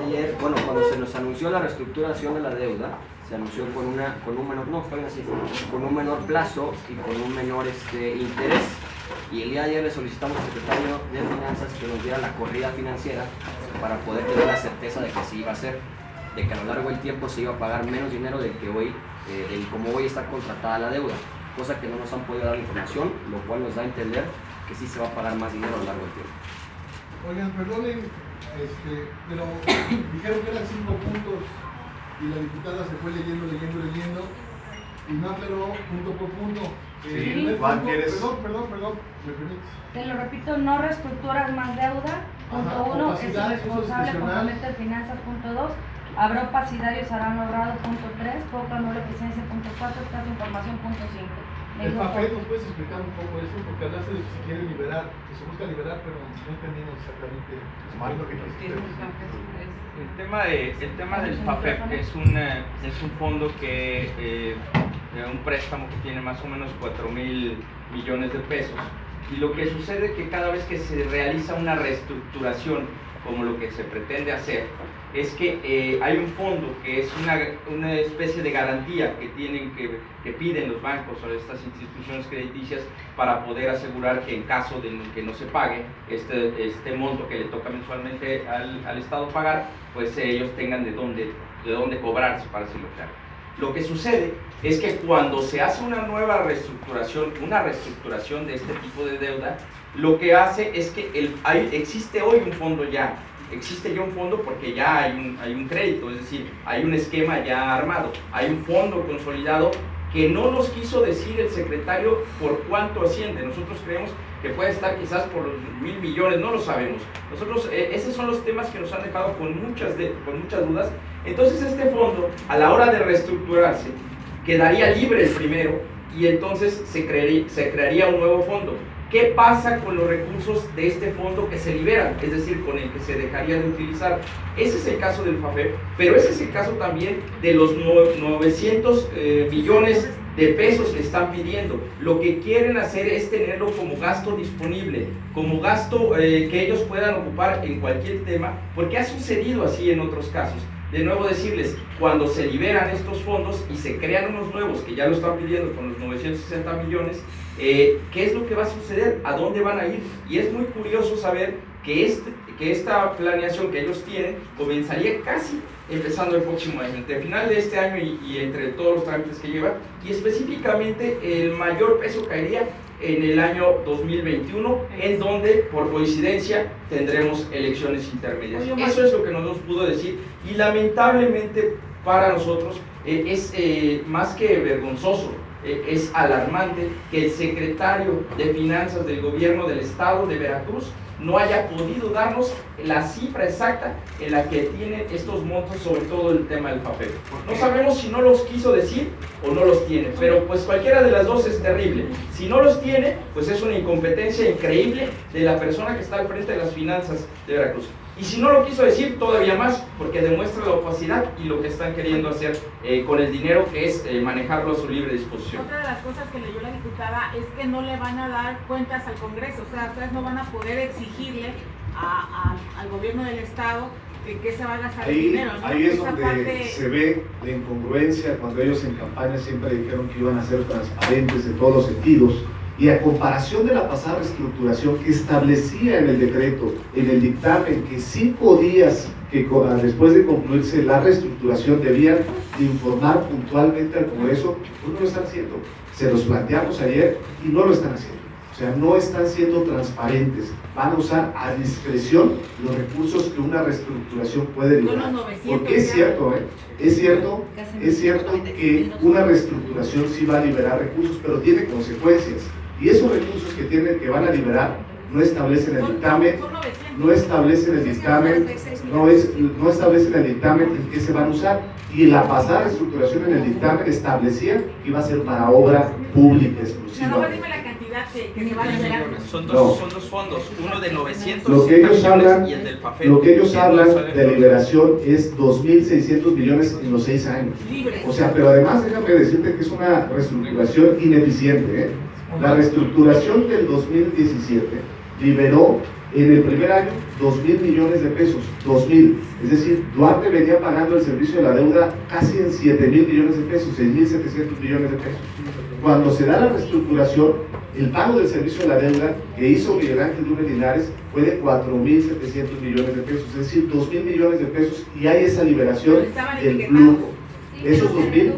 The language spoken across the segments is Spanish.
ayer, bueno, cuando se nos anunció la reestructuración de la deuda, se anunció con un menor plazo y con un menor interés. Y el día de ayer le solicitamos al secretario de Finanzas que nos diera la corrida financiera para poder tener la certeza de que se iba a hacer, de que a lo largo del tiempo se iba a pagar menos dinero del que hoy, como hoy está contratada la deuda, cosa que no nos han podido dar información, lo cual nos da a entender que sí se va a pagar más dinero a lo largo del tiempo. Oigan, perdonen, pero dijeron que eran 5 puntos y la diputada se fue leyendo y no aclaró punto por punto. Sí, Juan, ¿quieres? Perdón, ¿me permites? Te lo repito, no reestructuras más deuda. Punto 1, es irresponsable, compromete finanzas. Punto 2, habrá opacidarios, harán logrado. Punto 3, poca nula eficiencia. Punto 4, escasa información. Punto 5. El papel, ¿nos puedes explicar un poco eso? Porque hablaste de que se quiere liberar, que se busca liberar, pero no entendimos exactamente lo que quisiste. El tema del FAFEP es un fondo que un préstamo que tiene más o menos 4,000 millones de pesos, y lo que sucede es que cada vez que se realiza una reestructuración como lo que se pretende hacer, es que hay un fondo que es una especie de garantía que piden los bancos o estas instituciones crediticias para poder asegurar que en caso de que no se pague este monto que le toca mensualmente al Estado pagar, pues ellos tengan de dónde cobrarse, para decirlo claro. Lo que sucede es que cuando se hace una nueva reestructuración, de este tipo de deuda, lo que hace es que existe hoy un fondo ya. Existe ya un fondo porque ya hay un crédito, es decir, hay un esquema ya armado, hay un fondo consolidado que no nos quiso decir el secretario por cuánto asciende. Nosotros creemos que puede estar quizás por los 1,000 millones, no lo sabemos. Nosotros, esos son los temas que nos han dejado con muchas dudas. Entonces este fondo, a la hora de reestructurarse, quedaría libre el primero y entonces se crearía un nuevo fondo. ¿Qué pasa con los recursos de este fondo que se liberan? Es decir, con el que se dejaría de utilizar. Ese es el caso del FAFEP, pero ese es el caso también de los 900 millones de pesos que están pidiendo. Lo que quieren hacer es tenerlo como gasto disponible, como gasto que ellos puedan ocupar en cualquier tema, porque ha sucedido así en otros casos. De nuevo decirles, cuando se liberan estos fondos y se crean unos nuevos que ya lo están pidiendo con los 960 millones, ¿qué es lo que va a suceder? ¿A dónde van a ir? Y es muy curioso saber que esta planeación que ellos tienen comenzaría casi empezando el próximo año, entre el final de este año y entre todos los trámites que lleva, y específicamente el mayor peso caería en el año 2021, en donde por coincidencia tendremos elecciones intermedias. Eso es lo que nos pudo decir, y lamentablemente para nosotros es más que vergonzoso, es alarmante que el secretario de Finanzas del gobierno del estado de Veracruz no haya podido darnos la cifra exacta en la que tienen estos montos, sobre todo el tema del papel. No sabemos si no los quiso decir o no los tiene, pero pues cualquiera de las dos es terrible. Si no los tiene, pues es una incompetencia increíble de la persona que está al frente de las finanzas de Veracruz. Y si no lo quiso decir, todavía más, porque demuestra la opacidad y lo que están queriendo hacer con el dinero, que es manejarlo a su libre disposición. Otra de las cosas que leyó la diputada es que no le van a dar cuentas al Congreso, o sea, ustedes no van a poder exigirle al gobierno del Estado que se va a gastar el dinero, ¿no? Ahí es donde se ve la incongruencia, cuando ellos en campaña siempre dijeron que iban a ser transparentes en todos los sentidos. Y a comparación de la pasada reestructuración que establecía en el decreto, en el dictamen, que 5 días después de concluirse la reestructuración debían de informar puntualmente al Congreso, pues no lo están haciendo. Se los planteamos ayer y no lo están haciendo. O sea, no están siendo transparentes. Van a usar a discreción los recursos que una reestructuración puede liberar. Porque es cierto, es cierto que una reestructuración sí va a liberar recursos, pero tiene consecuencias. Y esos recursos que van a liberar no establecen el dictamen, no establecen el dictamen en qué se van a usar. Y la pasada reestructuración en el dictamen establecía que iba a ser para obra pública exclusiva. No, dime la cantidad que se va a liberar. Son dos fondos, uno de 900 lo que ellos hablan, y el del FAFEP. Lo que ellos hablan de liberación es 2.600 millones en los 6 años. O sea, pero además déjame decirte que es una reestructuración ineficiente. La reestructuración del 2017 liberó en el primer año 2.000 millones de pesos, 2.000. Es decir, Duarte venía pagando el servicio de la deuda casi en 7.000 millones de pesos, 6.700 millones de pesos. Cuando se da la reestructuración, el pago del servicio de la deuda que hizo Miguel Ángel Yunes Linares fue de 4.700 millones de pesos, es decir, 2.000 millones de pesos, y hay esa liberación del flujo. Esos 2.000.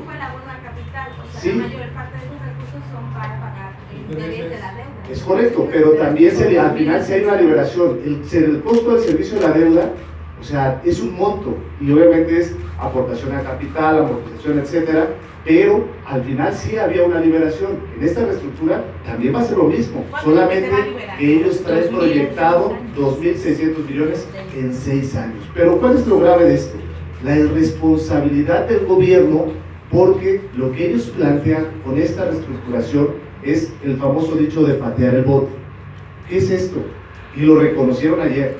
Sí. La mayor parte de esos recursos son para pagar el interés de la deuda. Es correcto, pero también al final si hay una liberación. El costo del servicio de la deuda, o sea, es un monto, y obviamente es aportación a capital, amortización, etcétera, pero al final sí había una liberación. En esta reestructura también va a ser lo mismo, solamente que ellos traen proyectado 2.600 millones en 6 años. Pero ¿cuál es lo grave de esto? La irresponsabilidad del gobierno, porque lo que ellos plantean con esta reestructuración es el famoso dicho de patear el bote. ¿Qué es esto? Y lo reconocieron ayer,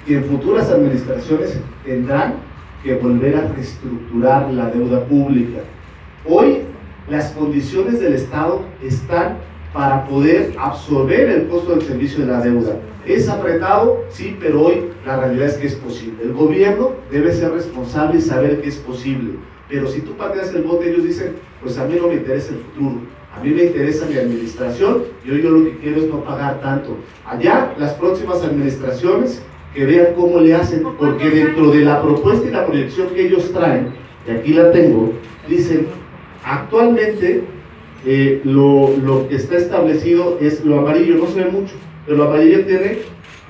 que en futuras administraciones tendrán que volver a reestructurar la deuda pública. Hoy las condiciones del Estado están para poder absorber el costo del servicio de la deuda. Es apretado, sí, pero hoy la realidad es que es posible. El gobierno debe ser responsable y saber que es posible. Pero si tú pateas el bote, ellos dicen, pues a mí no me interesa el futuro, a mí me interesa mi administración, y hoy yo lo que quiero es no pagar tanto. Allá, las próximas administraciones, que vean cómo le hacen, porque dentro de la propuesta y la proyección que ellos traen, y aquí la tengo, dicen, actualmente lo que está establecido es lo amarillo, no se ve mucho, pero lo amarillo tiene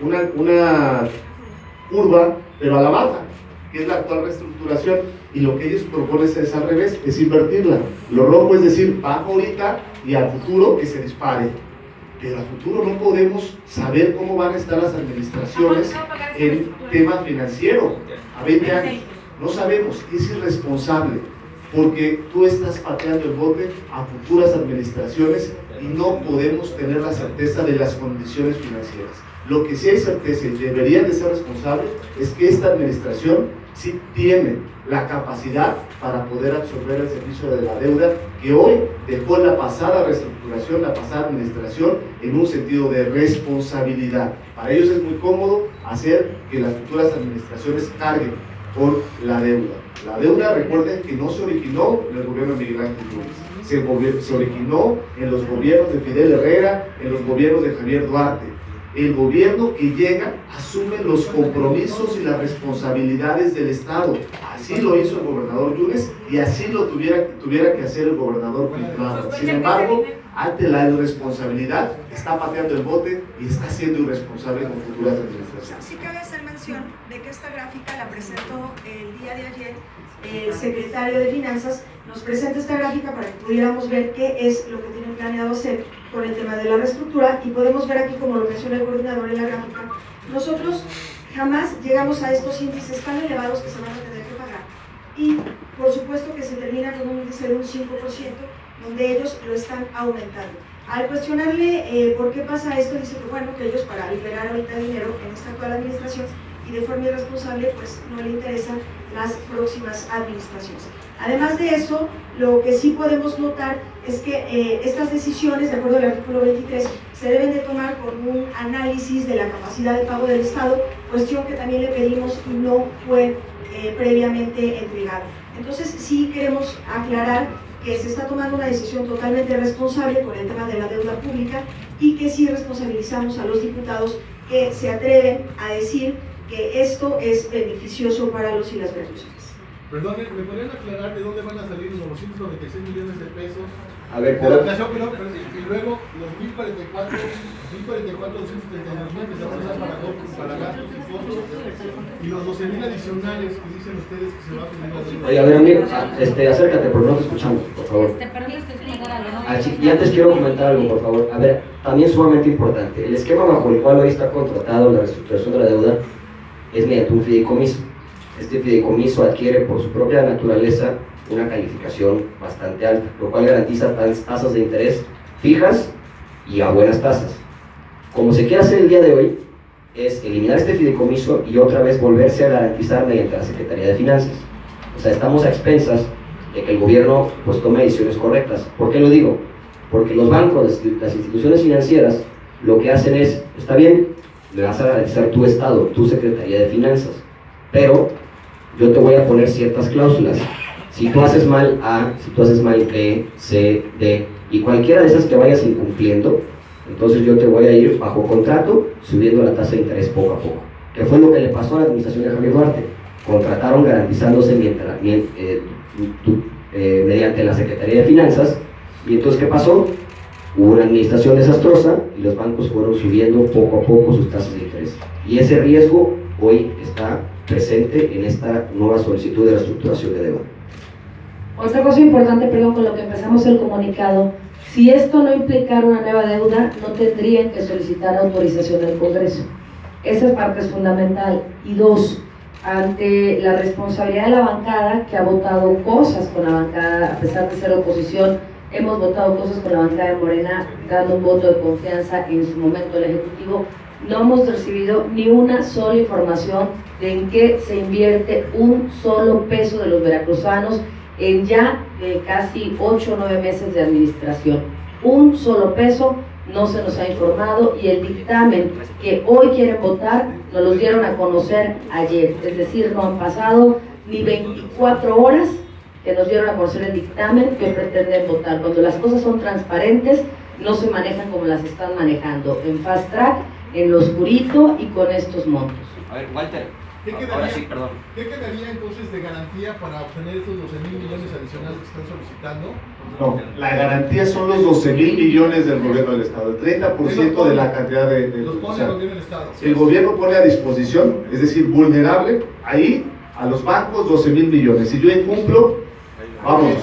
una curva, pero a la baja, que es la actual reestructuración, y lo que ellos proponen es al revés, es invertirla. Lo rojo es decir, baja ahorita y al futuro que se dispare. Pero al futuro no podemos saber cómo van a estar las administraciones en tema financiero a 20 años. No sabemos, es irresponsable, porque tú estás pateando el bote a futuras administraciones y no podemos tener la certeza de las condiciones financieras. Lo que sí hay certeza y deberían de ser responsables es que esta administración sí tiene la capacidad para poder absorber el servicio de la deuda que hoy dejó la pasada reestructuración, la pasada administración, en un sentido de responsabilidad. Para ellos es muy cómodo hacer que las futuras administraciones carguen con la deuda. La deuda, recuerden que no se originó en el gobierno de Miguel Ángel Yunes, se originó en los gobiernos de Fidel Herrera, en los gobiernos de Javier Duarte. El gobierno que llega asume los compromisos y las responsabilidades del Estado. Así lo hizo el gobernador Yunes y así lo tuviera que hacer el gobernador Cuitlagua. Sin embargo, ante la irresponsabilidad, está pateando el bote y está siendo irresponsable con futuras administraciones. Sí cabe hacer mención de que esta gráfica la presentó el día de ayer el secretario de Finanzas. Nos presenta esta gráfica para que pudiéramos ver qué es lo que tienen planeado hacer con el tema de la reestructura, y podemos ver aquí, como lo menciona el coordinador en la gráfica, nosotros jamás llegamos a estos índices tan elevados que se van a tener que pagar, y por supuesto que se termina con un índice de un 5%, donde ellos lo están aumentando. Al cuestionarle por qué pasa esto, dice que bueno, que ellos para liberar ahorita dinero en esta actual administración y de forma irresponsable, pues no le interesan las próximas administraciones. Además de eso, lo que sí podemos notar es que estas decisiones, de acuerdo al artículo 23, se deben de tomar con un análisis de la capacidad de pago del Estado, cuestión que también le pedimos y no fue previamente entregado. Entonces sí queremos aclarar que se está tomando una decisión totalmente responsable con el tema de la deuda pública, y que sí responsabilizamos a los diputados que se atreven a decir que esto es beneficioso para los y las beneficiarias. Perdón, ¿me podrían aclarar de dónde van a salir los 996 millones de pesos? A ver, pero, pero... y luego los 1044, 232 mil que se van a usar para gastos y fondos, y los 12.000 adicionales que dicen ustedes que se va a pedir la deuda. Oye, a ver, amigo, acércate porque no te escuchamos, por favor. Pero no estoy escuchando algo, ¿no? Y antes quiero comentar algo, por favor. A ver, también sumamente importante. El esquema bajo el cual hoy está contratado la reestructuración de la deuda es mediante un fideicomiso. Este fideicomiso adquiere por su propia naturaleza una calificación bastante alta, lo cual garantiza tasas de interés fijas y a buenas tasas. Como se quiere hacer el día de hoy, es eliminar este fideicomiso y otra vez volverse a garantizar mediante la Secretaría de Finanzas. O sea, estamos a expensas de que el gobierno pues tome decisiones correctas. ¿Por qué lo digo? Porque los bancos, las instituciones financieras, lo que hacen es, está bien, me vas a garantizar tu Estado, tu Secretaría de Finanzas, pero yo te voy a poner ciertas cláusulas. Si tú haces mal A, si tú haces mal B, C, D, y cualquiera de esas que vayas incumpliendo, entonces yo te voy a ir bajo contrato subiendo la tasa de interés poco a poco. Que fue lo que le pasó a la administración de Javier Duarte. Contrataron garantizándose mediante la Secretaría de Finanzas, y entonces ¿qué pasó? Hubo una administración desastrosa y los bancos fueron subiendo poco a poco sus tasas de interés. Y ese riesgo hoy está presente en esta nueva solicitud de reestructuración de deuda. Otra cosa importante, perdón, con lo que empezamos el comunicado, si esto no implicara una nueva deuda, no tendrían que solicitar autorización del Congreso. Esa parte es fundamental. Y dos, ante la responsabilidad de la bancada, que ha votado cosas con la bancada, a pesar de ser oposición, hemos votado cosas con la bancada de Morena, dando un voto de confianza en su momento al Ejecutivo, no hemos recibido ni una sola información de en qué se invierte un solo peso de los veracruzanos en ya casi 8 o 9 meses de administración. Un solo peso no se nos ha informado, y el dictamen que hoy quieren votar nos los dieron a conocer ayer, es decir, no han pasado ni 24 horas que nos dieron a conocer el dictamen que pretenden votar. Cuando las cosas son transparentes, no se manejan como las están manejando, en fast track, en lo oscurito y con estos montos. A ver, Walter, ahora sí, perdón. ¿Qué quedaría entonces de garantía para obtener estos 12,000 millones adicionales que están solicitando? No, la garantía son los 12,000 millones del gobierno del Estado, el 30% de la cantidad de los pone el gobierno del Estado. El gobierno pone a disposición, es decir, vulnerable, ahí a los bancos 12,000 millones. Si yo incumplo, vámonos.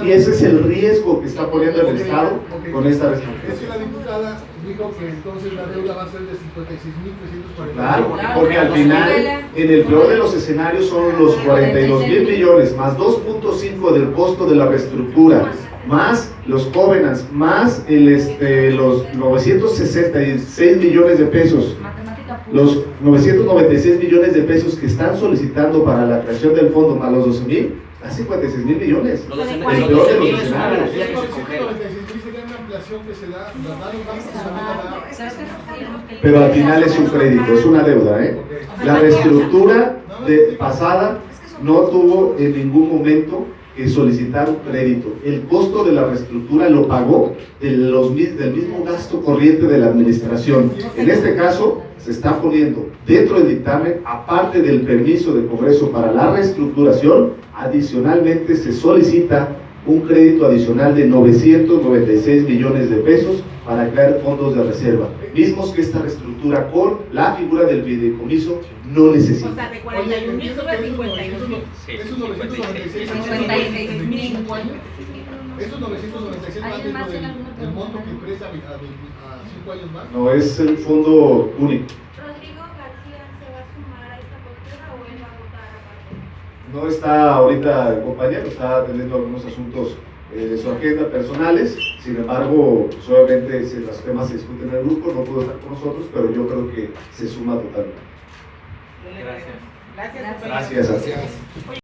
Y ese es el riesgo que está poniendo el Estado con esta restricción. Es que la diputada dijo que entonces la deuda va a ser de 56,340. Claro, porque al final, en el peor de los escenarios, son los 42,000 millones, más 2.5 del costo de la reestructura, más los covenants, más los 966 millones de pesos. Los 996 millones de pesos que están solicitando para la creación del fondo, más los 12,000, a 56,000 millones. Los El peor de los escenarios. Pero al final es un crédito, es una deuda, ¿eh? La reestructura pasada no tuvo en ningún momento que solicitar un crédito. El costo de la reestructura lo pagó del mismo gasto corriente de la administración. En este caso, se está poniendo dentro del dictamen, aparte del permiso del Congreso para la reestructuración, adicionalmente se solicita un crédito adicional de 996 millones de pesos para crear fondos de reserva, mismos que esta reestructura con la figura del fideicomiso no necesita. O sea, de 41,000 sube a 52,000. Esos 996 56,000 años. Esos 996 más dentro del monto que presta a 5 años más. No, es el fondo único. ¿Rodrigo García se va a sumar a esta postura o él va a votar aparte? No está ahorita el compañero, está atendiendo algunos asuntos de su agenda personales. Sin embargo, pues, obviamente si los temas se discuten en el grupo, no pudo estar con nosotros, pero yo creo que se suma totalmente. Gracias. Gracias.